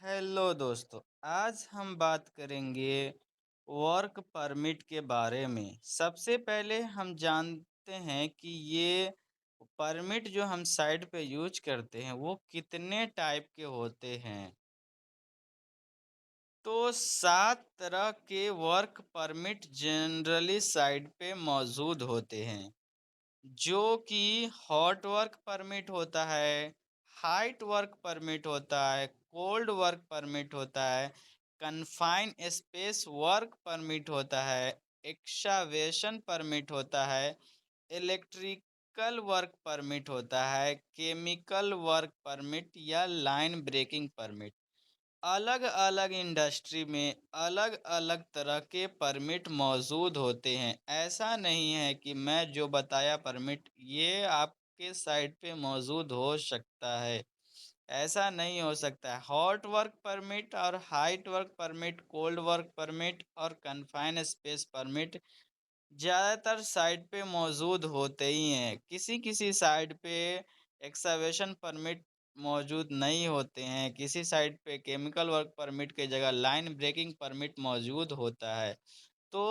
Hello दोस्तों, आज हम बात करेंगे वर्क परमिट के बारे में। सबसे पहले हम जानते हैं कि ये परमिट जो हम साइट पे यूज़ करते हैं, वो कितने टाइप के होते हैं। तो 7 तरह के वर्क परमिट जनरली साइट पे मौजूद होते हैं। जो कि हॉट वर्क परमिट होता है, हाइट वर्क परमिट होता है, कोल्ड वर्क परमिट होता है, कन्फाइन स्पेस वर्क परमिट होता है, एक्सकावेशन परमिट होता है, इलेक्ट्रिकल वर्क परमिट होता है, केमिकल वर्क परमिट या लाइन ब्रेकिंग परमिट। अलग-अलग इंडस्ट्री में अलग-अलग तरह के परमिट मौजूद होते हैं। ऐसा नहीं है कि मैं जो बताया परमिट ये आपके साइट पे मौजूद हो सकता है, ऐसा नहीं हो सकता है। हॉट वर्क परमिट और height work permit, cold work permit और कन्फाइंड स्पेस परमिट ज़्यादातर साइट पे मौजूद होते ही हैं। किसी-किसी साइट पे एक्सकवेशन परमिट मौजूद नहीं होते हैं, किसी साइट पे केमिकल वर्क परमिट की जगह लाइन ब्रेकिंग परमिट मौजूद होता है। तो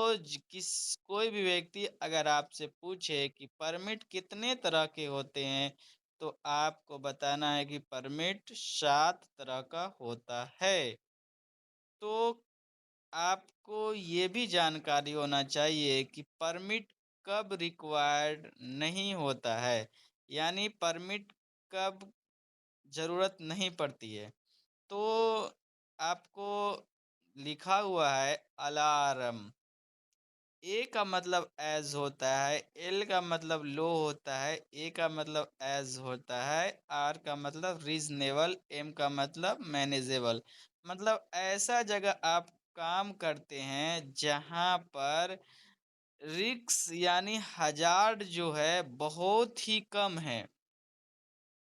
कोई भी व्यक्ति अगर आपसे पूछे कि परमिट कितने तरह के होते हैं, तो आपको बताना है कि परमिट 7 तरह का होता है। तो आपको ये भी जानकारी होना चाहिए कि परमिट कब रिक्वायर्ड नहीं होता है, यानी परमिट कब ज़रूरत नहीं पड़ती है। तो आपको लिखा हुआ है अलार्म। ए का मतलब एज़ होता है, एल का मतलब लो होता है, ए का मतलब एज़ होता है, आर का मतलब रीज़नेबल, एम का मतलब मैनेजेबल। मतलब ऐसा जगह आप काम करते हैं जहाँ पर रिस्क यानी हज़ार्ड जो है बहुत ही कम है।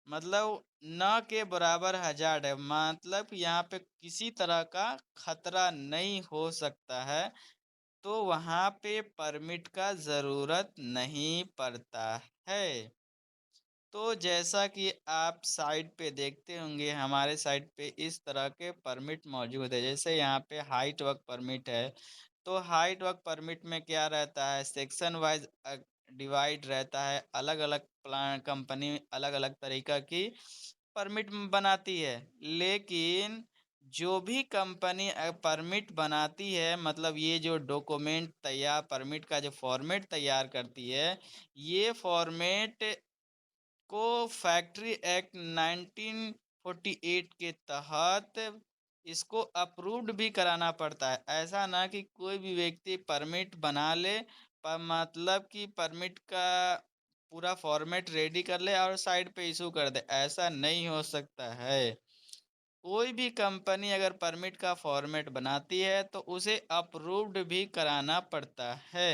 मतलब ना के बराबर हज़ार्ड है, मतलब यहाँ पे किसी तरह का खतरा नहीं हो सकता है। तो वहाँ पे परमिट का ज़रूरत नहीं पड़ता है। तो जैसा कि आप साइट पे देखते होंगे हमारे साइट पे इस तरह के परमिट मौजूद है। जैसे यहाँ पे हाइट वर्क परमिट है, तो हाइट वर्क परमिट में क्या रहता है सेक्शन वाइज़ डिवाइड रहता है। अलग-अलग कंपनी अलग-अलग तरीक़ा की परमिट बनाती है। लेकिन जो भी कंपनी परमिट बनाती है मतलब ये जो डॉक्यूमेंट तैयार परमिट का जो फॉर्मेट तैयार करती है, ये फॉर्मेट को फैक्ट्री एक्ट 1948 के तहत इसको अप्रूव्ड भी कराना पड़ता है। ऐसा ना कि कोई भी व्यक्ति परमिट बना ले पर मतलब कि परमिट का पूरा फॉर्मेट रेडी कर ले और साइड पे इश्यू कर दे, ऐसा नहीं हो सकता है। कोई भी कंपनी अगर परमिट का फॉर्मेट बनाती है तो उसे अप्रूव्ड भी कराना पड़ता है।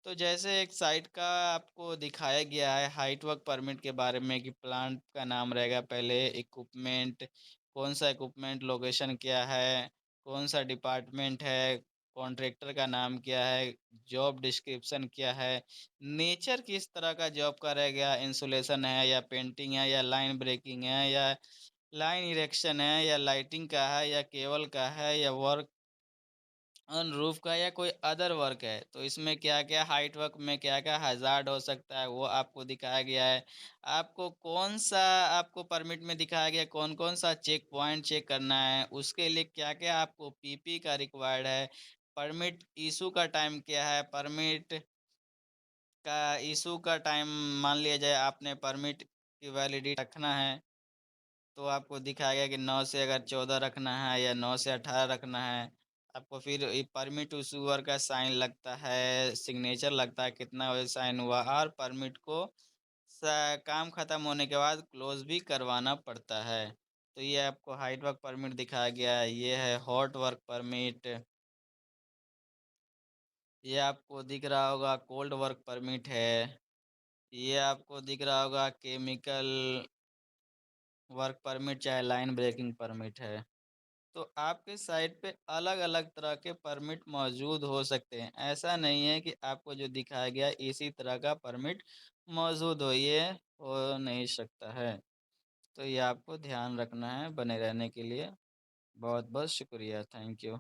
तो जैसे एक साइट का आपको दिखाया गया है हाइट वर्क परमिट के बारे में कि प्लांट का नाम रहेगा पहले, इक्विपमेंट, कौन-सा इक्विपमेंट, लोकेशन क्या है, कौन-सा डिपार्टमेंट है, कॉन्ट्रैक्टर का नाम क्या है, जॉब डिस्क्रिप्शन क्या है, नेचर किस तरह का जॉब का रहेगा, इंसुलेशन है या पेंटिंग है या लाइन ब्रेकिंग है या लाइन इरेक्शन है या लाइटिंग का है या केबल का है या वर्क ऑन रूफ का या कोई अदर वर्क है। तो इसमें क्या-क्या हाइट वर्क में क्या-क्या हज़ार्ड हो सकता है वो आपको दिखाया गया है। आपको कौन-सा आपको परमिट में दिखाया गया है कौन-कौन सा चेक पॉइंट चेक करना है, उसके लिए क्या-क्या आपको पीपी का रिक्वायर्ड है, परमिट इश्यू का टाइम क्या है, परमिट का इश्यू का टाइम मान लिया जाए आपने परमिट की वैलिडिटी रखना है तो आपको दिखाया गया कि 9 से अगर 14 रखना है या 9 से 18 रखना है, आपको फिर ये परमिट इश्यूअर का साइन लगता है, सिग्नेचर लगता है, कितना बजे साइन हुआ और परमिट को स काम खत्म होने के बाद क्लोज़ भी करवाना पड़ता है। तो ये आपको हाइट वर्क परमिट दिखाया गया है, ये है हॉट वर्क परमिट, ये आपको दिख रहा होगा कोल्ड वर्क परमिट है, ये आपको दिख रहा होगा केमिकल वर्क परमिट चाहे लाइन ब्रेकिंग परमिट है। तो आपके साइट पे अलग-अलग तरह के परमिट मौजूद हो सकते हैं। ऐसा नहीं है कि आपको जो दिखाया गया इसी तरह का परमिट मौजूद हो, ये हो नहीं सकता है। तो ये आपको ध्यान रखना है बने रहने के लिए। बहुत-बहुत शुक्रिया, थैंक यू।